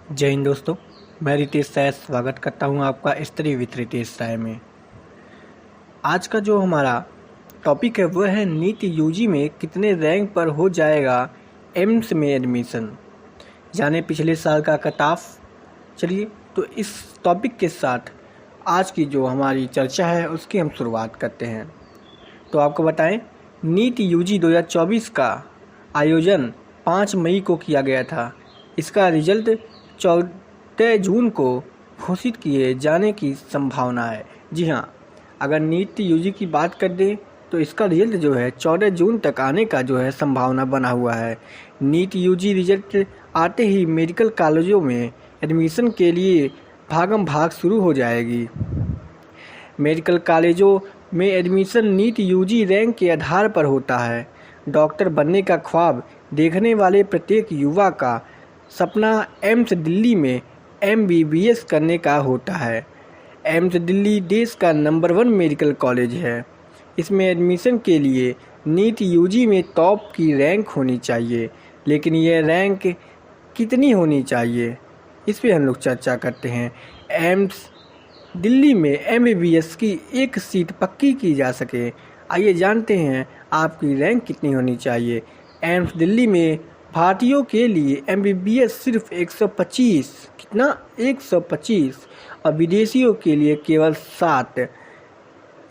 जय हिंद दोस्तों, मैं रितेश राय स्वागत करता हूं आपका स्टडी विथ रितेश राय में। आज का जो हमारा टॉपिक है वह है नीट यूजी में कितने रैंक पर हो जाएगा एम्स में एडमिशन, यानी पिछले साल का कट ऑफ। चलिए तो इस टॉपिक के साथ आज की जो हमारी चर्चा है उसकी हम शुरुआत करते हैं। तो आपको बताएं, नीट यूजी 2024 का आयोजन 5 मई को किया गया था। इसका रिजल्ट 14 जून को घोषित किए जाने की संभावना है। जी हाँ, अगर नीट यूजी की बात कर दें तो इसका रिजल्ट जो है 14 जून तक आने का जो है संभावना बना हुआ है। नीट यूजी रिजल्ट आते ही मेडिकल कॉलेजों में एडमिशन के लिए भागम भाग शुरू हो जाएगी। मेडिकल कॉलेजों में एडमिशन नीट यूजी रैंक के आधार पर होता है। डॉक्टर बनने का ख्वाब देखने वाले प्रत्येक युवा का सपना एम्स दिल्ली में MBBS करने का होता है। एम्स दिल्ली देश का नंबर 1 मेडिकल कॉलेज है। इसमें एडमिशन के लिए नीट यूजी में टॉप की रैंक होनी चाहिए, लेकिन यह रैंक कितनी होनी चाहिए इस पर हम लोग चर्चा करते हैं। एम्स दिल्ली में MBBS की एक सीट पक्की की जा सके, आइए जानते हैं आपकी रैंक कितनी होनी चाहिए। एम्स दिल्ली में भारतीयों के लिए MBBS सिर्फ 125, कितना 125, और विदेशियों के लिए केवल 7।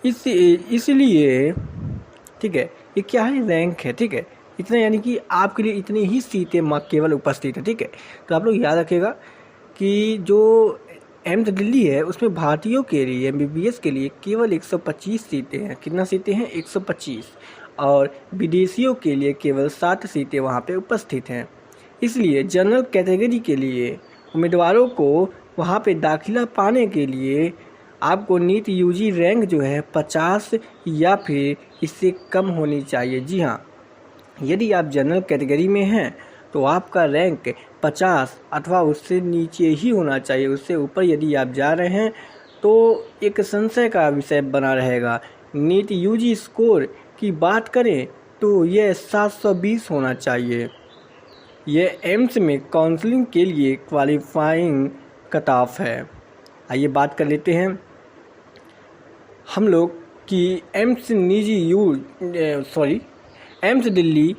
इसलिए ठीक है, ये क्या है, रैंक है, ठीक है, इतना, यानी कि आपके लिए इतनी ही सीटें केवल उपस्थित है। ठीक है, तो आप लोग याद रखिएगा कि जो एम्स दिल्ली है उसमें भारतीयों के लिए MBBS के लिए केवल 125 सीटें हैं। कितना सीटें हैं? 125, और विदेशियों के लिए केवल 7 सीटें वहाँ पे उपस्थित हैं। इसलिए जनरल कैटेगरी के लिए उम्मीदवारों को वहाँ पे दाखिला पाने के लिए आपको नीट यूजी रैंक जो है 50 या फिर इससे कम होनी चाहिए। जी हाँ, यदि आप जनरल कैटेगरी में हैं तो आपका रैंक 50 अथवा उससे नीचे ही होना चाहिए। उससे ऊपर यदि आप जा रहे हैं तो एक संशय का विषय बना रहेगा। नीट यूजी स्कोर की बात करें तो यह 720 होना चाहिए। यह एम्स में काउंसलिंग के लिए क्वालिफाइंग कट ऑफ है। आइए बात कर लेते हैं हम लोग कि AIIMS Delhi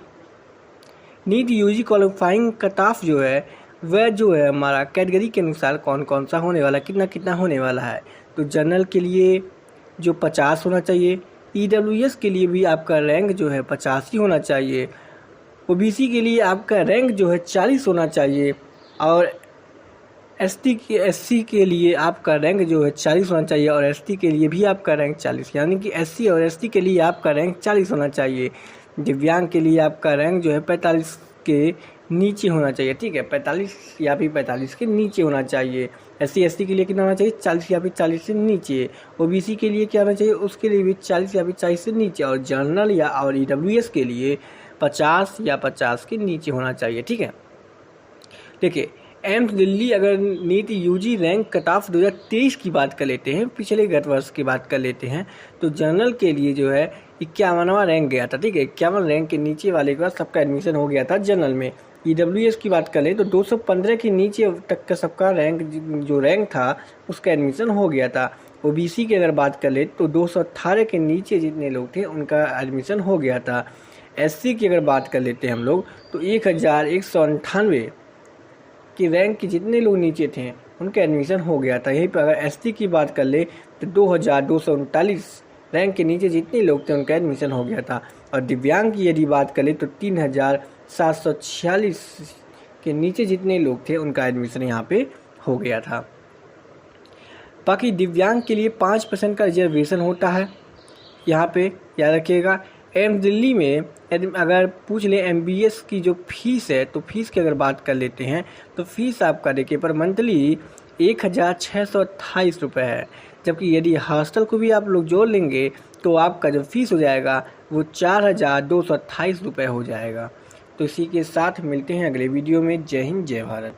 NEET UG qualifying cut off जो है वह जो है हमारा कैटेगरी के अनुसार कौन कौन सा होने वाला, कितना कितना होने वाला है। तो जनरल के लिए जो 50 होना चाहिए, EWS के लिए भी आपका रैंक जो है 50 ही होना चाहिए, OBC के लिए आपका रैंक जो है 40 होना चाहिए, और SC के लिए आपका रैंक जो है 40 होना चाहिए, और ST के लिए भी आपका रैंक 40, यानी कि SC और ST के लिए आपका रैंक 40 होना चाहिए। दिव्यांग के लिए आपका रैंक जो है 45 के नीचे होना चाहिए। ठीक है, 45 या फिर 45 के नीचे होना चाहिए। SC ST के लिए कितना होना चाहिए? 40 या फिर 40 से नीचे। OBC के लिए क्या होना चाहिए? उसके लिए भी 40 या फिर 40 से नीचे, और जनरल या और EWS के लिए 50 या 50 के नीचे होना चाहिए। ठीक है, देखिए एम्स दिल्ली अगर NEET UG rank cut off 2023 की बात कर लेते हैं, पिछले गत वर्ष की बात कर लेते हैं, तो जनरल के लिए जो है 51वां रैंक गया था। ठीक है, 51 रैंक के नीचे वाले के बाद सबका एडमिशन हो गया था जनरल में। EWS की बात करें तो 215 के नीचे तक का सबका रैंक जो रैंक था उसका एडमिशन हो गया था। OBC की अगर बात कर ले तो 218 के नीचे जितने लोग थे उनका एडमिशन हो गया था। SC की अगर बात कर लेते हैं हम लोग तो 1198 कि रैंक के जितने लोग नीचे थे उनका एडमिशन हो गया था। यहीं पर अगर ST की बात कर ले तो 2239 रैंक के नीचे जितने लोग थे उनका एडमिशन हो गया था। और दिव्यांग की यदि बात करें तो 3746 के नीचे जितने लोग थे उनका एडमिशन यहाँ पे हो गया था। बाकी दिव्यांग के लिए 5% का रिजर्वेशन होता है। यहाँ पे याद रखिएगा। एम्स दिल्ली में अगर पूछ ले MBBS की जो फीस है तो फीस की अगर बात कर लेते हैं तो फीस आपका देखिए पर मंथली 1628 रुपये है, जबकि यदि हॉस्टल को भी आप लोग जोड़ लेंगे तो आपका जो फीस हो जाएगा वो 4228 रुपये हो जाएगा। तो इसी के साथ मिलते हैं अगले वीडियो में। जय हिंद, जय भारत।